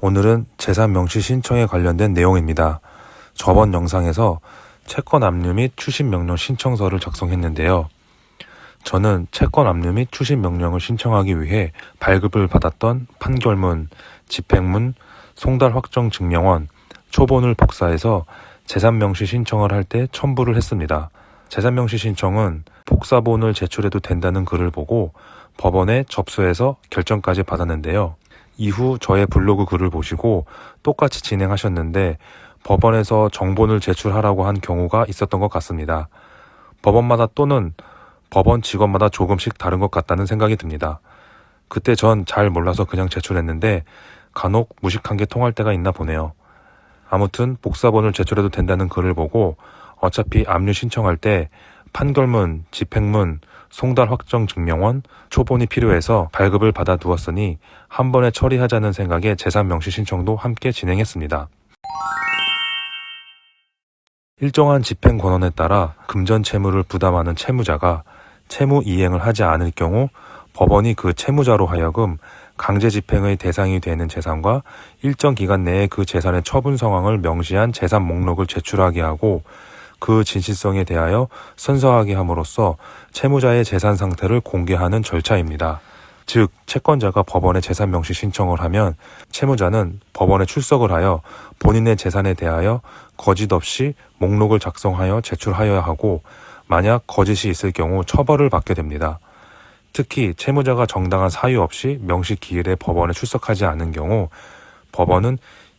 오늘은 재산 명시 신청에 관련된 내용입니다. 저번 영상에서 채권 압류 및 추심 명령 신청서를 작성했는데요. 저는 채권 압류 및 추심 명령을 신청하기 위해 발급을 받았던 판결문, 집행문, 송달 확정 증명원, 초본을 복사해서 재산 명시 신청을 할 때 첨부를 했습니다. 재산 명시 신청은 복사본을 제출해도 된다는 글을 보고 법원에 접수해서 결정까지 받았는데요. 이후 저의 블로그 글을 보시고 똑같이 진행하셨는데 법원에서 정본을 제출하라고 한 경우가 있었던 것 같습니다. 법원마다 또는 법원 직원마다 조금씩 다른 것 같다는 생각이 듭니다. 그때 전 잘 몰라서 그냥 제출했는데 간혹 무식한 게 통할 때가 있나 보네요. 아무튼 복사본을 제출해도 된다는 글을 보고 어차피 압류 신청할 때 판결문, 집행문, 송달 확정 증명원, 초본이 필요해서 발급을 받아 두었으니 한 번에 처리하자는 생각에 재산 명시 신청도 함께 진행했습니다. 일정한 집행 권한에 따라 금전 채무를 부담하는 채무자가 채무 이행을 하지 않을 경우 법원이 그 채무자로 하여금 강제 집행의 대상이 되는 재산과 일정 기간 내에 그 재산의 처분 상황을 명시한 재산 목록을 제출하게 하고 그 진실성에 대하여 선서하게 함으로써 채무자의 재산 상태를 공개하는 절차입니다. 즉, 채권자가 법원에 재산 명시 신청을 하면 채무자는 법원에 출석을 하여 본인의 재산에 대하여 거짓 없이 목록을 작성하여 제출하여야 하고 만약 거짓이 있을 경우 처벌을 받게 됩니다. 특히 채무자가 정당한 사유 없이 명시 기일에 법원에 출석하지 않은 경우 법원은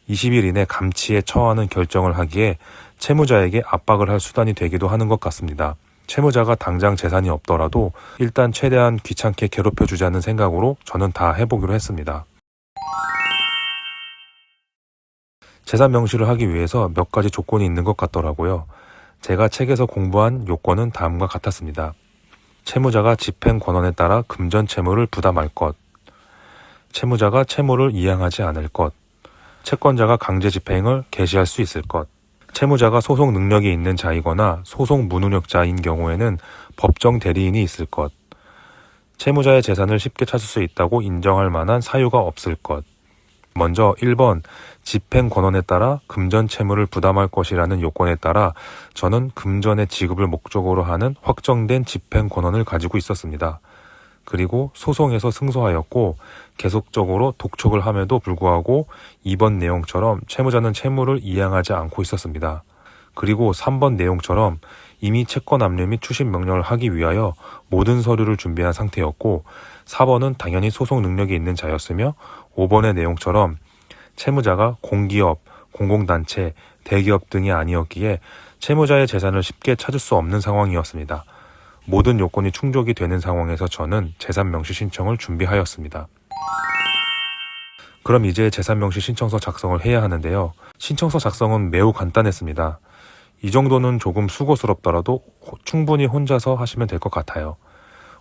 20일 이내 감치에 처하는 결정을 하기에 채무자에게 압박을 할 수단이 되기도 하는 것 같습니다. 채무자가 당장 재산이 없더라도 일단 최대한 귀찮게 괴롭혀주자는 생각으로 저는 다 해보기로 했습니다. 재산 명시를 하기 위해서 몇 가지 조건이 있는 것 같더라고요. 제가 책에서 공부한 요건은 다음과 같았습니다. 채무자가 집행 권한에 따라 금전 채무를 부담할 것, 채무자가 채무를 이행하지 않을 것, 채권자가 강제 집행을 개시할 수 있을 것, 채무자가 소송 능력이 있는 자이거나 소송 무능력자인 경우에는 법정 대리인이 있을 것, 채무자의 재산을 쉽게 찾을 수 있다고 인정할 만한 사유가 없을 것. 먼저 1번 집행 권한에 따라 금전 채무를 부담할 것이라는 요건에 따라 저는 금전의 지급을 목적으로 하는 확정된 집행 권한을 가지고 있었습니다. 그리고 소송에서 승소하였고 계속적으로 독촉을 함에도 불구하고 2번 내용처럼 채무자는 채무를 이행하지 않고 있었습니다. 그리고 3번 내용처럼 이미 채권 압류 및 추심 명령을 하기 위하여 모든 서류를 준비한 상태였고 4번은 당연히 소송 능력이 있는 자였으며 5번의 내용처럼 채무자가 공기업, 공공단체, 대기업 등이 아니었기에 채무자의 재산을 쉽게 찾을 수 없는 상황이었습니다. 모든 요건이 충족이 되는 상황에서 저는 재산 명시 신청을 준비하였습니다. 그럼 이제 재산 명시 신청서 작성을 해야 하는데요. 신청서 작성은 매우 간단했습니다. 이 정도는 조금 수고스럽더라도 충분히 혼자서 하시면 될 것 같아요.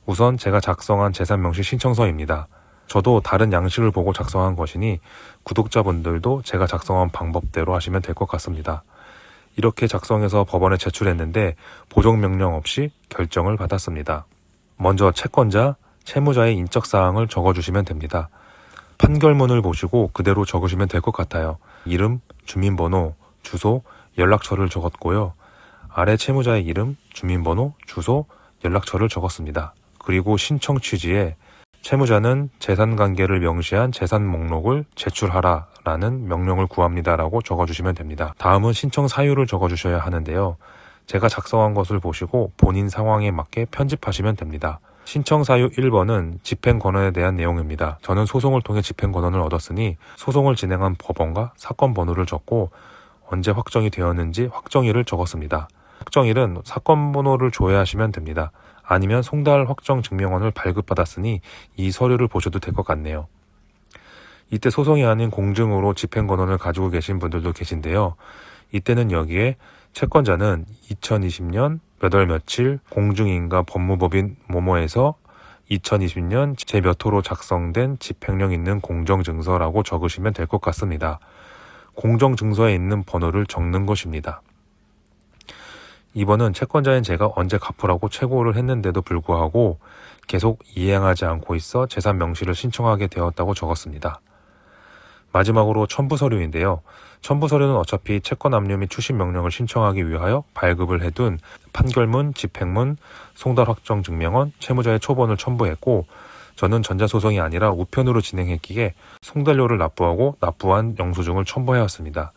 우선 제가 작성한 재산 명시 신청서입니다. 저도 다른 양식을 보고 작성한 것이니 구독자분들도 제가 작성한 방법대로 하시면 될 것 같습니다. 이렇게 작성해서 법원에 제출했는데 보정명령 없이 결정을 받았습니다. 먼저 채권자, 채무자의 인적사항을 적어주시면 됩니다. 판결문을 보시고 그대로 적으시면 될 것 같아요. 이름, 주민번호, 주소, 연락처를 적었고요. 아래 채무자의 이름, 주민번호, 주소, 연락처를 적었습니다. 그리고 신청 취지에 채무자는 재산관계를 명시한 재산 목록을 제출하라 라는 명령을 구합니다라고 적어주시면 됩니다. 다음은 신청 사유를 적어주셔야 하는데요. 제가 작성한 것을 보시고 본인 상황에 맞게 편집하시면 됩니다. 신청 사유 1번은 집행 권한에 대한 내용입니다. 저는 소송을 통해 집행 권한을 얻었으니 소송을 진행한 법원과 사건 번호를 적고 언제 확정이 되었는지 확정일을 적었습니다. 확정일은 사건 번호를 조회하시면 됩니다. 아니면 송달 확정 증명원을 발급받았으니 이 서류를 보셔도 될 것 같네요. 이때 소송이 아닌 공증으로 집행 권한을 가지고 계신 분들도 계신데요. 이때는 여기에 채권자는 2020년 몇 월 며칠 공증인과 법무법인 뭐뭐에서 2020년 제 몇 호로 작성된 집행령 있는 공정증서라고 적으시면 될 것 같습니다. 공정증서에 있는 번호를 적는 것입니다. 2번은 채권자인 제가 언제 갚으라고 최고를 했는데도 불구하고 계속 이행하지 않고 있어 재산 명시를 신청하게 되었다고 적었습니다. 마지막으로 첨부 서류인데요. 첨부 서류는 어차피 채권 압류 및 추심 명령을 신청하기 위하여 발급을 해둔 판결문, 집행문, 송달 확정 증명원, 채무자의 초본을 첨부했고, 저는 전자소송이 아니라 우편으로 진행했기에 송달료를 납부하고 납부한 영수증을 첨부하였습니다.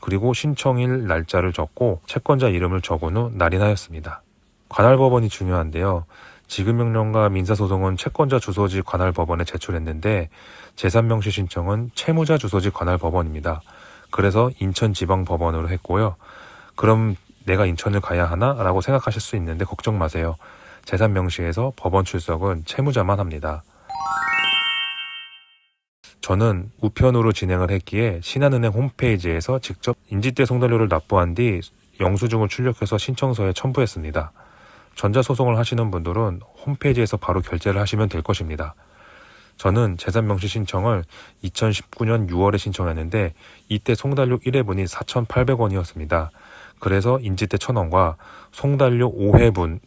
그리고 신청일 날짜를 적고 채권자 이름을 적은 후 날인하였습니다. 관할법원이 중요한데요. 지급명령과 민사소송은 채권자 주소지 관할법원에 제출했는데 재산명시 신청은 채무자 주소지 관할법원입니다. 그래서 인천지방법원으로 했고요. 그럼 내가 인천을 가야 하나? 라고 생각하실 수 있는데 걱정 마세요. 재산명시에서 법원 출석은 채무자만 합니다. 저는 우편으로 진행을 했기에 신한은행 홈페이지에서 직접 인지대 송달료를 납부한 뒤 영수증을 출력해서 신청서에 첨부했습니다. 전자소송을 하시는 분들은 홈페이지에서 바로 결제를 하시면 될 것입니다. 저는 재산명시 신청을 2019년 6월에 신청했는데 이때 송달료 1회분이 4,800원이었습니다. 그래서 인지대 1,000원과 송달료 5회분,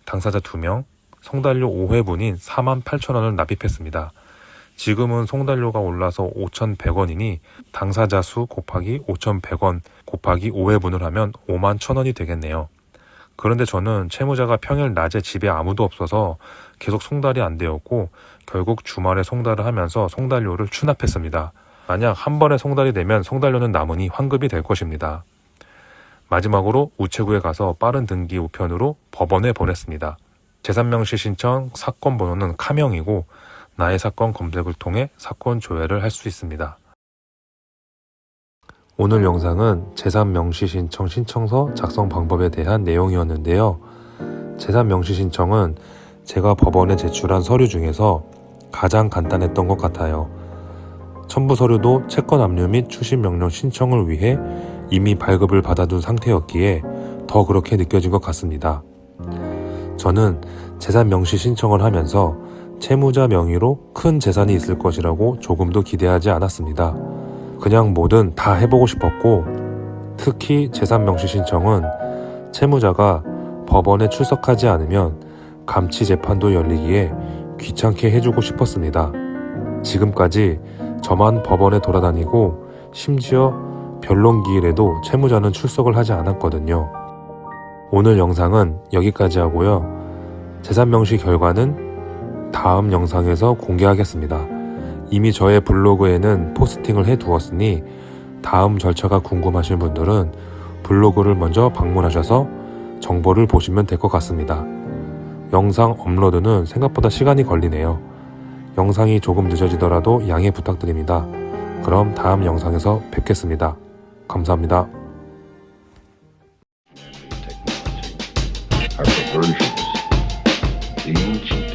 당사자 2명, 송달료 5회분인 48,000원을 납입했습니다. 지금은 송달료가 올라서 5,100원이니 당사자 수 곱하기 5,100원 곱하기 5회분을 하면 51,000원이 되겠네요. 그런데 저는 채무자가 평일 낮에 집에 아무도 없어서 계속 송달이 안 되었고 결국 주말에 송달을 하면서 송달료를 추납했습니다. 만약 한 번에 송달이 되면 송달료는 남으니 환급이 될 것입니다. 마지막으로 우체국에 가서 빠른 등기 우편으로 법원에 보냈습니다. 재산명시 신청 사건 번호는 카명이고 나의 사건 검색을 통해 사건 조회를 할 수 있습니다. 오늘 영상은 재산명시 신청 신청서 작성 방법에 대한 내용이었는데요. 재산명시 신청은 제가 법원에 제출한 서류 중에서 가장 간단했던 것 같아요. 첨부 서류도 채권 압류 및 추심 명령 신청을 위해 이미 발급을 받아둔 상태였기에 더 그렇게 느껴진 것 같습니다. 저는 재산명시 신청을 하면서 채무자 명의로 큰 재산이 있을 것이라고 조금도 기대하지 않았습니다. 그냥 뭐든 다 해보고 싶었고, 특히 재산명시 신청은 채무자가 법원에 출석하지 않으면 감치 재판도 열리기에 귀찮게 해주고 싶었습니다. 지금까지 저만 법원에 돌아다니고 심지어 변론기일에도 채무자는 출석을 하지 않았거든요. 오늘 영상은 여기까지 하고요. 재산명시 결과는 다음 영상에서 공개하겠습니다. 이미 저의 블로그에는 포스팅을 해두었으니 다음 절차가 궁금하신 분들은 블로그를 먼저 방문하셔서 정보를 보시면 될 것 같습니다. 영상 업로드는 생각보다 시간이 걸리네요. 영상이 조금 늦어지더라도 양해 부탁드립니다. 그럼 다음 영상에서 뵙겠습니다. 감사합니다. Our perversions, the ancient